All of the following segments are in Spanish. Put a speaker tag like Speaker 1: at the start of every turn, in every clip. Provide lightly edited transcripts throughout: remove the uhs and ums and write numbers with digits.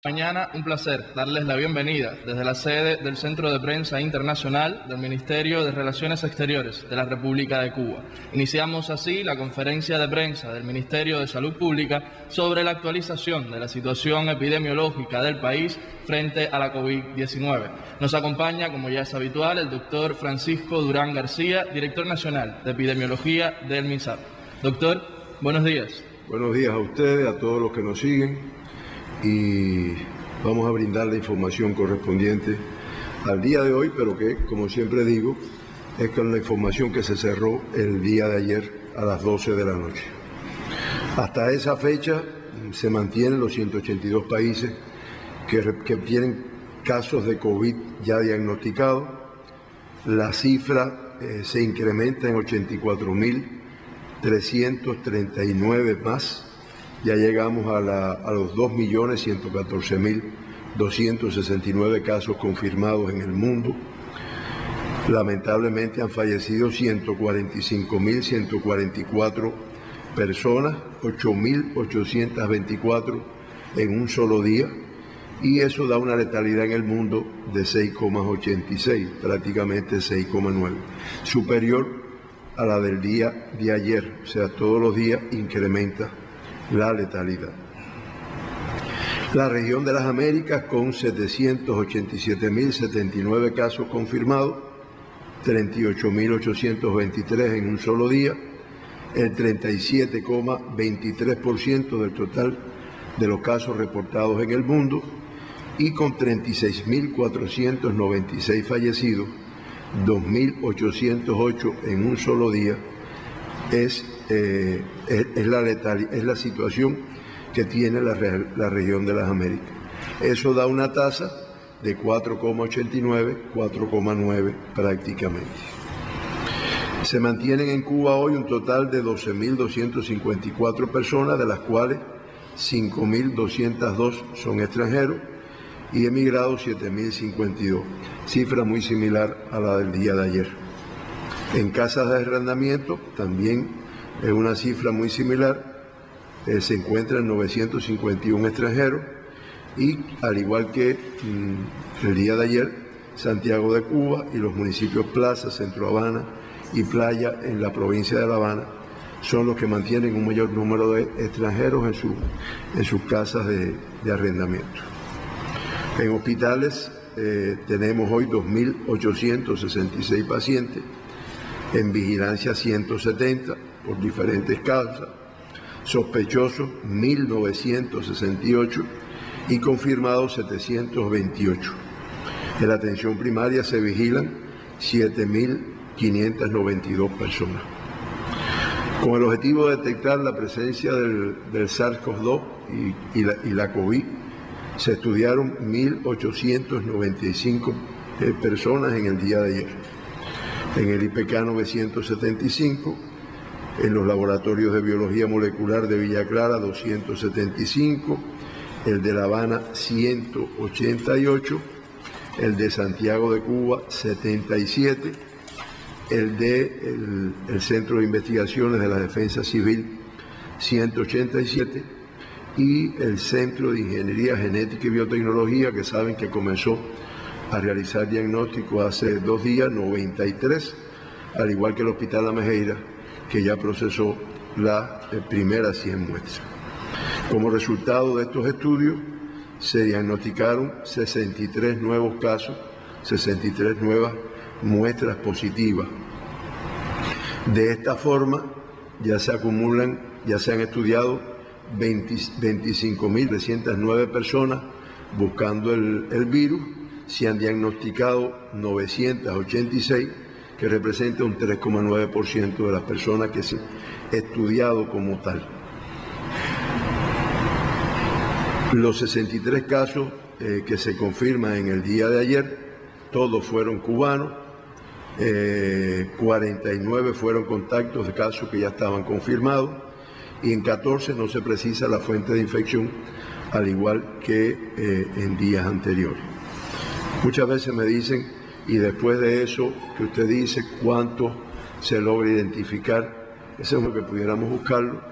Speaker 1: Mañana, un placer darles la bienvenida desde la sede del Centro de Prensa Internacional del Ministerio de Relaciones Exteriores de la República de Cuba. Iniciamos así la conferencia de prensa del Ministerio de Salud Pública sobre la actualización de la situación epidemiológica del país frente a la COVID-19. Nos acompaña, como ya es habitual, el doctor Francisco Durán García, director nacional de epidemiología del MINSAP. Doctor, buenos días.
Speaker 2: Buenos días a ustedes, a todos los que nos siguen. Y vamos a brindar la información correspondiente al día de hoy, pero que, como siempre digo, es con la información que se cerró el día de ayer a las 12 de la noche. Hasta esa fecha se mantienen los 182 países que tienen casos de COVID ya diagnosticados. La cifra se incrementa en 84.339 más. Ya llegamos a los 2.114.269 casos confirmados en el mundo. Lamentablemente han fallecido 145.144 personas, 8.824 en un solo día, y eso da una letalidad en el mundo de 6,86, prácticamente 6,9, superior a la del día de ayer. O sea, todos los días incrementa la letalidad. La región de las Américas, con 787.079 casos confirmados, 38.823 en un solo día, el 37,23% del total de los casos reportados en el mundo, y con 36.496 fallecidos, 2.808 en un solo día, es la situación que tiene la región de las Américas. Eso da una tasa de 4,89, 4,9 prácticamente. Se mantienen en Cuba hoy un total de 12.254 personas, de las cuales 5.202 son extranjeros y emigrados 7.052, cifra muy similar a la del día de ayer. En casas de arrendamiento también es una cifra muy similar, se encuentran 951 extranjeros y, al igual que el día de ayer, Santiago de Cuba y los municipios Plaza, Centro Habana y Playa en la provincia de La Habana son los que mantienen un mayor número de extranjeros en sus casas de arrendamiento. En hospitales tenemos hoy 2.866 pacientes, en vigilancia 170 por diferentes causas, sospechosos 1.968 y confirmados 728. En la atención primaria se vigilan 7.592 personas. Con el objetivo de detectar la presencia del SARS-CoV-2 y la COVID, se estudiaron 1.895 personas en el día de ayer. En el IPK 975, en los laboratorios de biología molecular de Villa Clara 275, el de La Habana 188, el de Santiago de Cuba 77, el Centro de Investigaciones de la Defensa Civil 187 y el Centro de Ingeniería Genética y Biotecnología, que saben que comenzó a realizar diagnóstico hace 2 días, 93, al igual que el Hospital La Mejeira, que ya procesó las primeras 100 muestras. Como resultado de estos estudios, se diagnosticaron 63 nuevos casos, 63 nuevas muestras positivas. De esta forma, ya se han estudiado 25.309 personas buscando el virus. Se han diagnosticado 986, que representa un 3,9% de las personas que se han estudiado como tal. Los 63 casos que se confirman en el día de ayer, todos fueron cubanos, 49 fueron contactos de casos que ya estaban confirmados, y en 14 no se precisa la fuente de infección, al igual que en días anteriores. Muchas veces me dicen, y después de eso que usted dice, ¿cuánto se logra identificar? Eso es lo que pudiéramos buscarlo,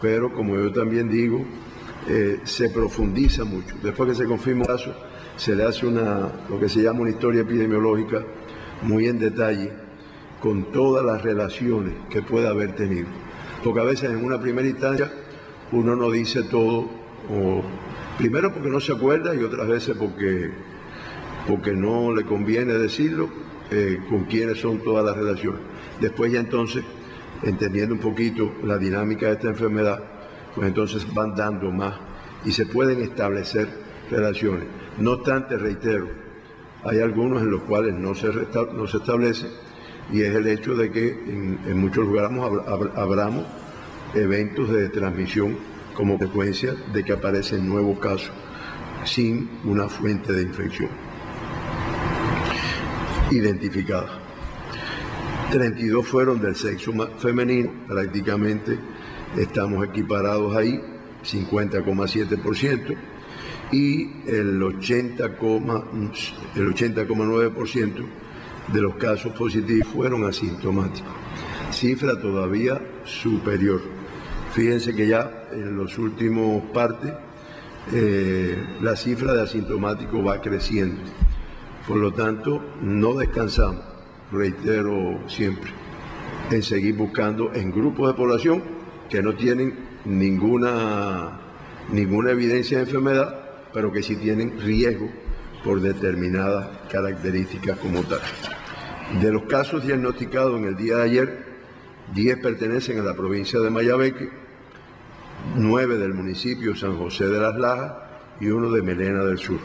Speaker 2: pero como yo también digo, se profundiza mucho. Después que se confirma un caso, se le hace lo que se llama una historia epidemiológica muy en detalle, con todas las relaciones que pueda haber tenido. Porque a veces en una primera instancia uno no dice todo, primero porque no se acuerda y otras veces porque no le conviene decirlo, con quiénes son todas las relaciones. Después ya entonces, entendiendo un poquito la dinámica de esta enfermedad, pues entonces van dando más y se pueden establecer relaciones. No obstante, reitero, hay algunos en los cuales no se establece, y es el hecho de que en muchos lugares habramos eventos de transmisión como consecuencia de que aparecen nuevos casos sin una fuente de infección identificada. 32 fueron del sexo femenino, prácticamente estamos equiparados ahí, 50,7%, y el 80,9% de los casos positivos fueron asintomáticos, cifra todavía superior. Fíjense que ya en los últimos partes la cifra de asintomáticos va creciendo, por lo tanto no descansamos, reitero siempre, en seguir buscando en grupos de población que no tienen ninguna evidencia de enfermedad, pero que sí tienen riesgo por determinadas características como tal. De los casos diagnosticados en el día de ayer, 10 pertenecen a la provincia de Mayabeque, 9 del municipio San José de las Lajas y 1 de Melena del Sur.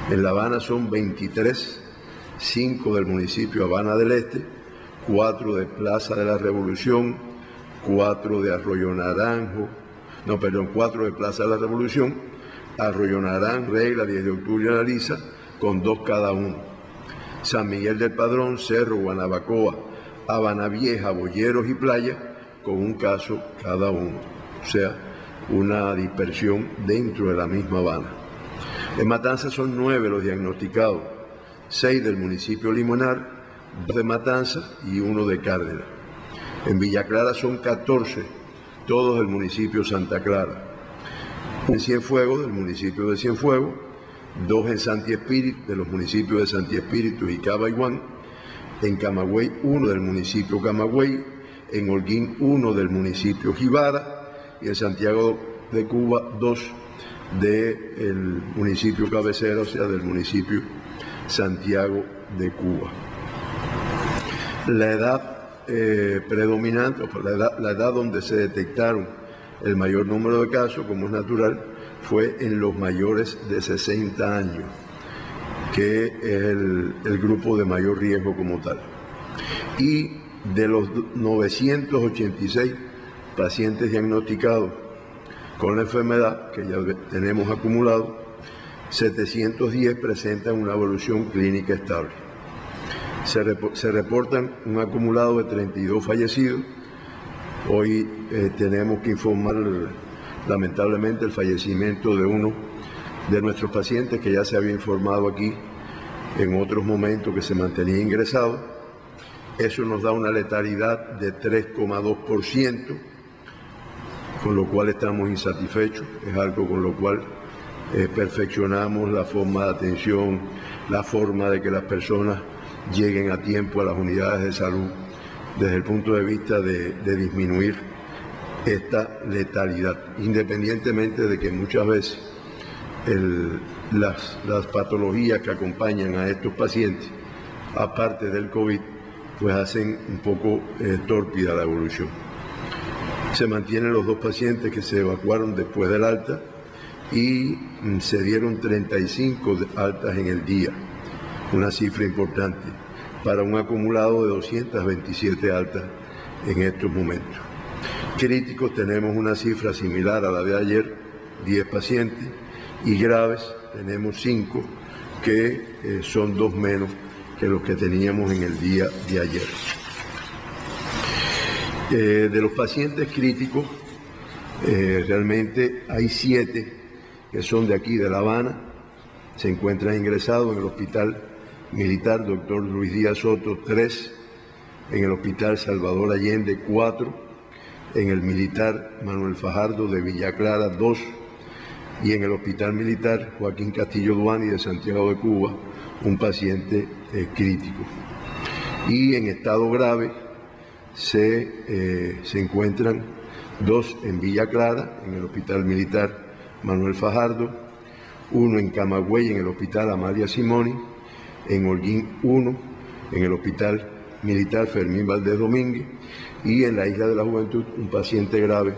Speaker 2: En La Habana son 23, 5 del municipio Habana del Este, 4 de Plaza de la Revolución, 4 de 4 de Plaza de la Revolución, Arroyo Naranjo, Regla, 10 de octubre y Analiza, con 2 cada uno. San Miguel del Padrón, Cerro, Guanabacoa, Habana Vieja, Boyeros y Playa, con 1 caso cada uno. O sea, una dispersión dentro de la misma Habana. En Matanzas son 9 los diagnosticados, 6 del municipio Limonar, 2 de Matanzas y 1 de Cárdenas. En Villa Clara son 14, todos del municipio Santa Clara. En Cienfuegos, del municipio de Cienfuegos, 2 en Santi Espíritu, de los municipios de Santi Espíritu y Cabaiguán. En Camagüey, 1 del municipio Camagüey. En Holguín, 1 del municipio Jibara. Y en Santiago de Cuba, 2 del municipio cabecera, o sea, del municipio Santiago de Cuba. La edad predominante, la edad donde se detectaron el mayor número de casos, como es natural, fue en los mayores de 60 años, que es el grupo de mayor riesgo como tal. Y de los 986 pacientes diagnosticados con la enfermedad, que ya tenemos acumulado, 710 presentan una evolución clínica estable. Se reportan un acumulado de 32 fallecidos. Hoy tenemos que informar lamentablemente el fallecimiento de uno de nuestros pacientes que ya se había informado aquí en otros momentos que se mantenía ingresado. Eso nos da una letalidad de 3,2%, con lo cual estamos insatisfechos. Es algo con lo cual perfeccionamos la forma de atención, la forma de que las personas lleguen a tiempo a las unidades de salud, desde el punto de vista de disminuir esta letalidad, independientemente de que muchas veces las patologías que acompañan a estos pacientes, aparte del COVID, pues hacen un poco tórpida la evolución. Se mantienen los 2 pacientes que se evacuaron después del alta y se dieron 35 altas en el día, una cifra importante, para un acumulado de 227 altas en estos momentos. Críticos tenemos una cifra similar a la de ayer, 10 pacientes, y graves tenemos 5, que son 2 menos que los que teníamos en el día de ayer. De los pacientes críticos, realmente hay 7 que son de aquí, de La Habana, se encuentran ingresados en el Hospital Militar Dr. Luis Díaz Soto, 3, en el Hospital Salvador Allende, 4, en el Militar Manuel Fajardo de Villa Clara, 2, y en el Hospital Militar Joaquín Castillo Duani de Santiago de Cuba, un paciente crítico. Y en estado grave se encuentran 2 en Villa Clara, en el Hospital Militar Manuel Fajardo, 1 en Camagüey, en el Hospital Amalia Simoni, en Holguín 1, en el Hospital Militar Fermín Valdés Domínguez, y en la Isla de la Juventud un paciente grave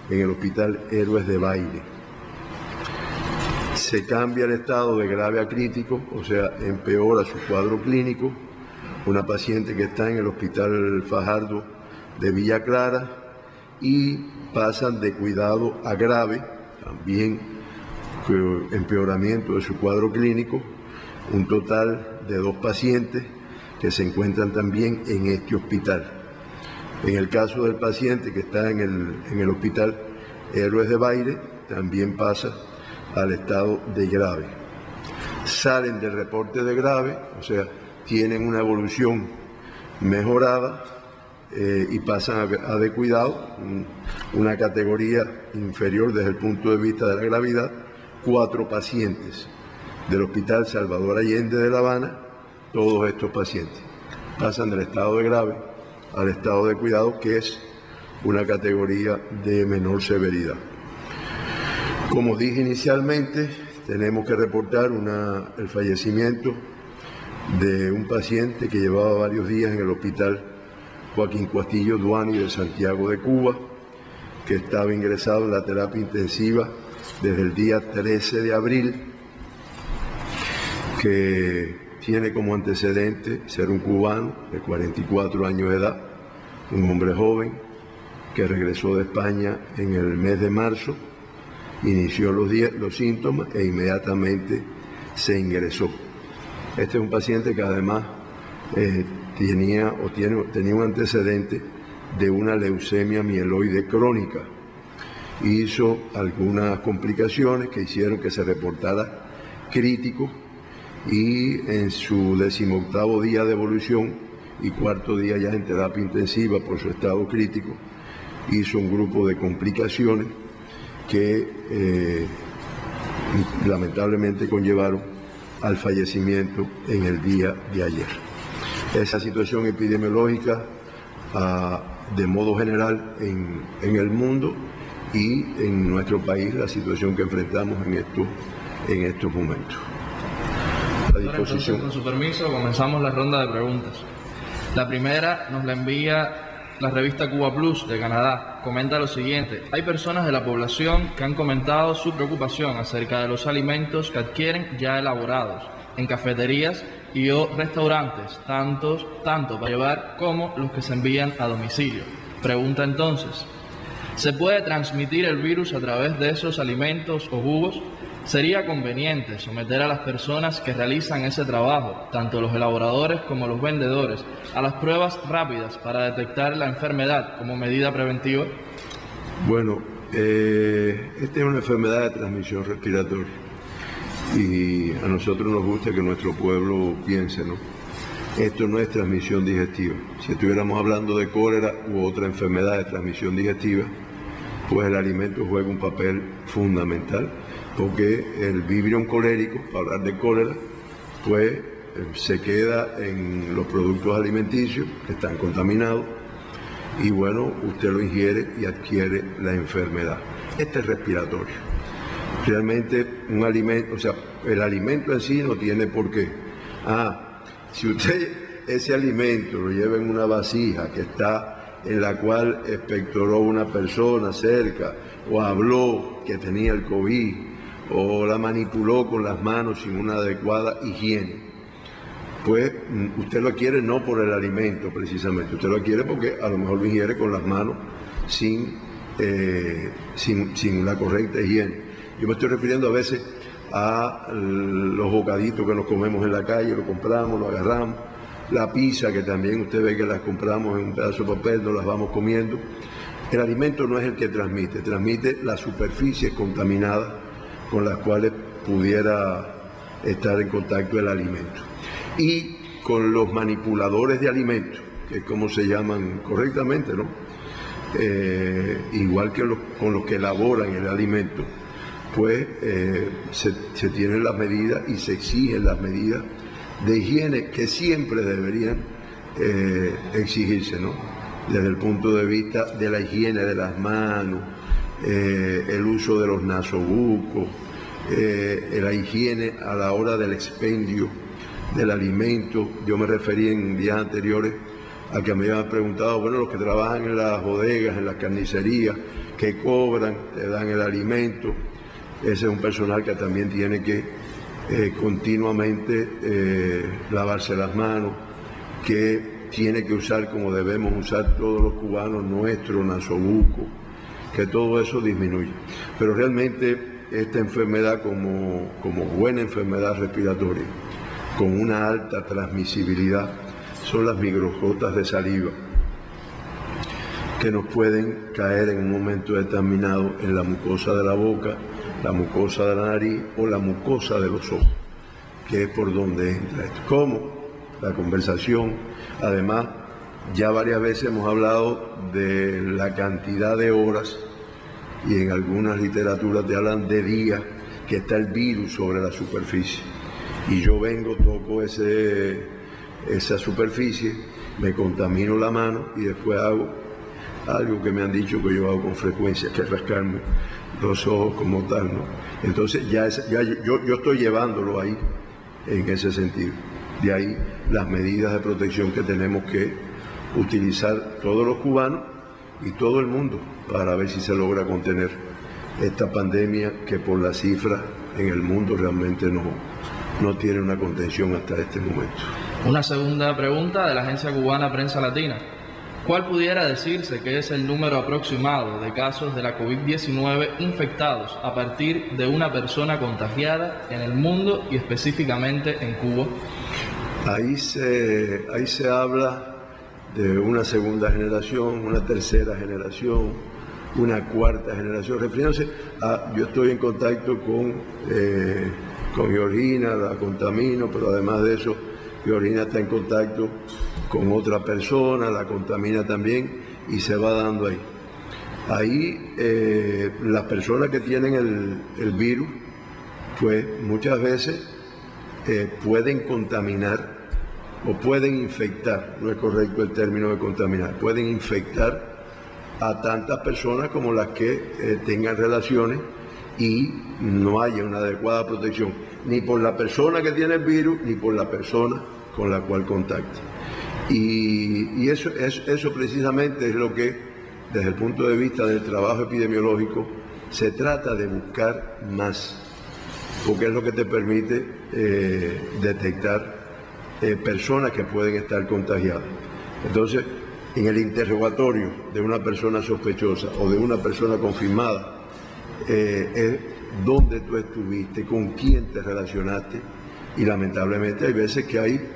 Speaker 2: en el Hospital Héroes de Baile. Se cambia el estado de grave a crítico, o sea, empeora su cuadro clínico, una paciente que está en el Hospital Fajardo de Villa Clara, y pasan de cuidado a grave, también empeoramiento de su cuadro clínico, un total de 2 pacientes que se encuentran también en este hospital. En el caso del paciente que está en el Hospital Héroes de Baile, también pasa al estado de grave. Salen del reporte de grave, o sea, tienen una evolución mejorada y pasan a de cuidado, una categoría inferior desde el punto de vista de la gravedad. 4 pacientes del Hospital Salvador Allende de La Habana, todos estos pacientes pasan del estado de grave al estado de cuidado, que es una categoría de menor severidad. Como dije inicialmente, tenemos que reportar el fallecimiento de un paciente que llevaba varios días en el Hospital Joaquín Castillo Duani de Santiago de Cuba, que estaba ingresado en la terapia intensiva desde el día 13 de abril, que tiene como antecedente ser un cubano de 44 años de edad, un hombre joven que regresó de España en el mes de marzo, inició los síntomas e inmediatamente se ingresó. Este es un paciente que además tenía un antecedente de una leucemia mieloide crónica. Hizo algunas complicaciones que hicieron que se reportara crítico, y en su 18º día de evolución y 4º día ya en terapia intensiva por su estado crítico, hizo un grupo de complicaciones que lamentablemente conllevaron al fallecimiento en el día de ayer. Esa situación epidemiológica de modo general en el mundo y en nuestro país, la situación que enfrentamos en estos momentos.
Speaker 1: Entonces, con su permiso, comenzamos la ronda de preguntas. La primera nos la envía la revista Cuba Plus de Canadá. Comenta lo siguiente: hay personas de la población que han comentado su preocupación acerca de los alimentos que adquieren ya elaborados en cafeterías y o restaurantes, tanto para llevar como los que se envían a domicilio. Pregunta entonces: ¿se puede transmitir el virus a través de esos alimentos o jugos? ¿Sería conveniente someter a las personas que realizan ese trabajo, tanto los elaboradores como los vendedores, a las pruebas rápidas para detectar la enfermedad como medida preventiva?
Speaker 2: Bueno, esta es una enfermedad de transmisión respiratoria y a nosotros nos gusta que nuestro pueblo piense, ¿no? Esto no es transmisión digestiva. Si estuviéramos hablando de cólera u otra enfermedad de transmisión digestiva, pues el alimento juega un papel fundamental, porque el vibrión colérico, para hablar de cólera, pues se queda en los productos alimenticios que están contaminados y bueno, usted lo ingiere y adquiere la enfermedad. Este es respiratorio. Realmente un alimento, o sea, el alimento en sí no tiene por qué. Si usted ese alimento lo lleva en una vasija en la cual expectoró una persona cerca, o habló que tenía el COVID, o la manipuló con las manos sin una adecuada higiene, pues usted lo adquiere no por el alimento precisamente, usted lo adquiere porque a lo mejor lo ingiere con las manos sin la correcta higiene. Yo me estoy refiriendo a veces a los bocaditos que nos comemos en la calle, lo compramos, lo agarramos, la pizza que también usted ve que las compramos en un pedazo de papel, nos las vamos comiendo. El alimento no es el que transmite las superficies contaminadas con las cuales pudiera estar en contacto el alimento. Y con los manipuladores de alimentos, que es como se llaman correctamente, ¿no? Igual que con los que elaboran el alimento, pues se tienen las medidas y se exigen las medidas de higiene que siempre deberían exigirse, ¿no? Desde el punto de vista de la higiene de las manos, el uso de los nasobucos, la higiene a la hora del expendio del alimento. Yo me referí en días anteriores a que me habían preguntado, bueno, los que trabajan en las bodegas, en las carnicerías, que cobran, te dan el alimento. Ese es un personal que también tiene que continuamente lavarse las manos, que tiene que usar, como debemos usar todos los cubanos, nuestro nasobuco, que todo eso disminuye. Pero realmente esta enfermedad, como buena enfermedad respiratoria, con una alta transmisibilidad, son las microgotas de saliva que nos pueden caer en un momento determinado en la mucosa de la boca, la mucosa de la nariz o la mucosa de los ojos, que es por donde entra esto. ¿Cómo? La conversación. Además, ya varias veces hemos hablado de la cantidad de horas, y en algunas literaturas te hablan de días que está el virus sobre la superficie. Y yo vengo, toco esa superficie, me contamino la mano y después hago algo que me han dicho que yo hago con frecuencia, que es rascarme los ojos como tal, ¿no? Entonces yo estoy llevándolo ahí en ese sentido. De ahí las medidas de protección que tenemos que utilizar todos los cubanos y todo el mundo para ver si se logra contener esta pandemia que por las cifras en el mundo realmente no tiene una contención hasta este momento.
Speaker 1: Una segunda pregunta de la Agencia Cubana Prensa Latina. ¿Cuál pudiera decirse que es el número aproximado de casos de la COVID-19 infectados a partir de una persona contagiada en el mundo y específicamente en Cuba?
Speaker 2: Ahí se habla de una segunda generación, una tercera generación, una cuarta generación. Refiriéndose a, yo estoy en contacto con Georgina, la contamino, pero además de eso, Georgina está en contacto con otra persona, la contamina también y se va dando ahí. Ahí las personas que tienen el virus, pues muchas veces pueden contaminar o pueden infectar, no es correcto el término de contaminar, pueden infectar a tantas personas como las que tengan relaciones y no haya una adecuada protección, ni por la persona que tiene el virus, ni por la persona con la cual contacta. Y eso precisamente es lo que, desde el punto de vista del trabajo epidemiológico, se trata de buscar más, porque es lo que te permite detectar personas que pueden estar contagiadas. Entonces, en el interrogatorio de una persona sospechosa o de una persona confirmada, es dónde tú estuviste, con quién te relacionaste, y lamentablemente hay veces que hay,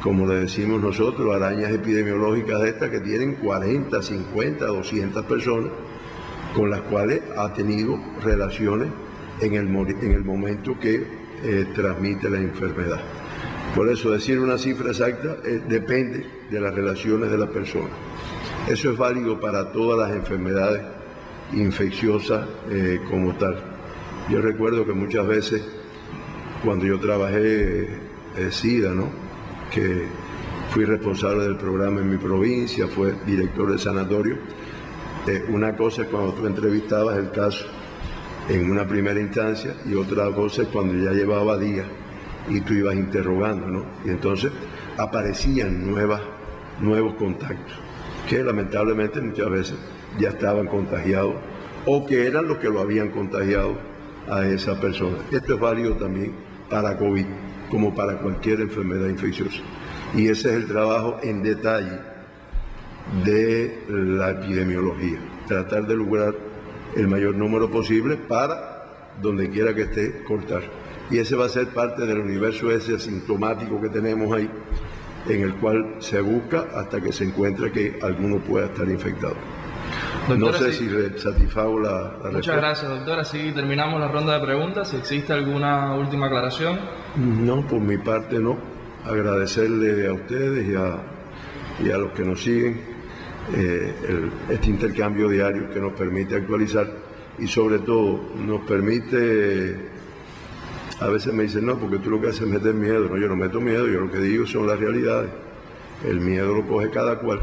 Speaker 2: como le decimos nosotros, arañas epidemiológicas de estas que tienen 40, 50, 200 personas con las cuales ha tenido relaciones en el momento que transmite la enfermedad. Por eso decir una cifra exacta depende de las relaciones de la persona. Eso es válido para todas las enfermedades infecciosas como tal. Yo recuerdo que muchas veces cuando yo trabajé SIDA, ¿no?, que fui responsable del programa en mi provincia, fue director del sanatorio, una cosa es cuando tú entrevistabas el caso en una primera instancia y otra cosa es cuando ya llevaba días y tú ibas interrogando, ¿no? Y entonces aparecían nuevos contactos que lamentablemente muchas veces ya estaban contagiados o que eran los que lo habían contagiado a esa persona. Esto es válido también para COVID, como para cualquier enfermedad infecciosa. Y ese es el trabajo en detalle de la epidemiología, tratar de lograr el mayor número posible para, donde quiera que esté, cortar. Y ese va a ser parte del universo ese asintomático que tenemos ahí, en el cual se busca hasta que se encuentre que alguno pueda estar infectado. Doctora, no sé si satisfago la respuesta.
Speaker 1: Muchas gracias, doctora. Sí, terminamos la ronda de preguntas. Si existe alguna última aclaración.
Speaker 2: No, por mi parte no. Agradecerle a ustedes y a los que nos siguen este intercambio diario que nos permite actualizar y sobre todo nos permite, a veces me dicen, no, porque tú lo que haces es meter miedo. No, yo no meto miedo, yo lo que digo son las realidades. El miedo lo coge cada cual.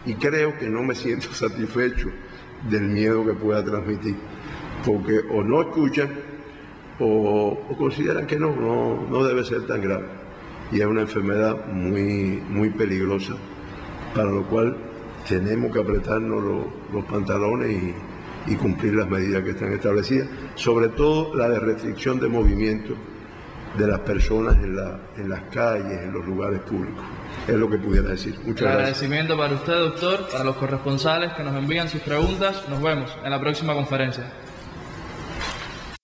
Speaker 2: Y creo que no me siento satisfecho del miedo que pueda transmitir, porque o no escuchan o consideran que no debe ser tan grave. Y es una enfermedad muy peligrosa, para lo cual tenemos que apretarnos los pantalones y cumplir las medidas que están establecidas, sobre todo la de restricción de movimiento de las personas en las calles, en los lugares públicos. Es lo que pudiera decir. Muchas gracias.
Speaker 1: Agradecimiento para usted, doctor, para los corresponsales que nos envían sus preguntas. Nos vemos en la próxima conferencia.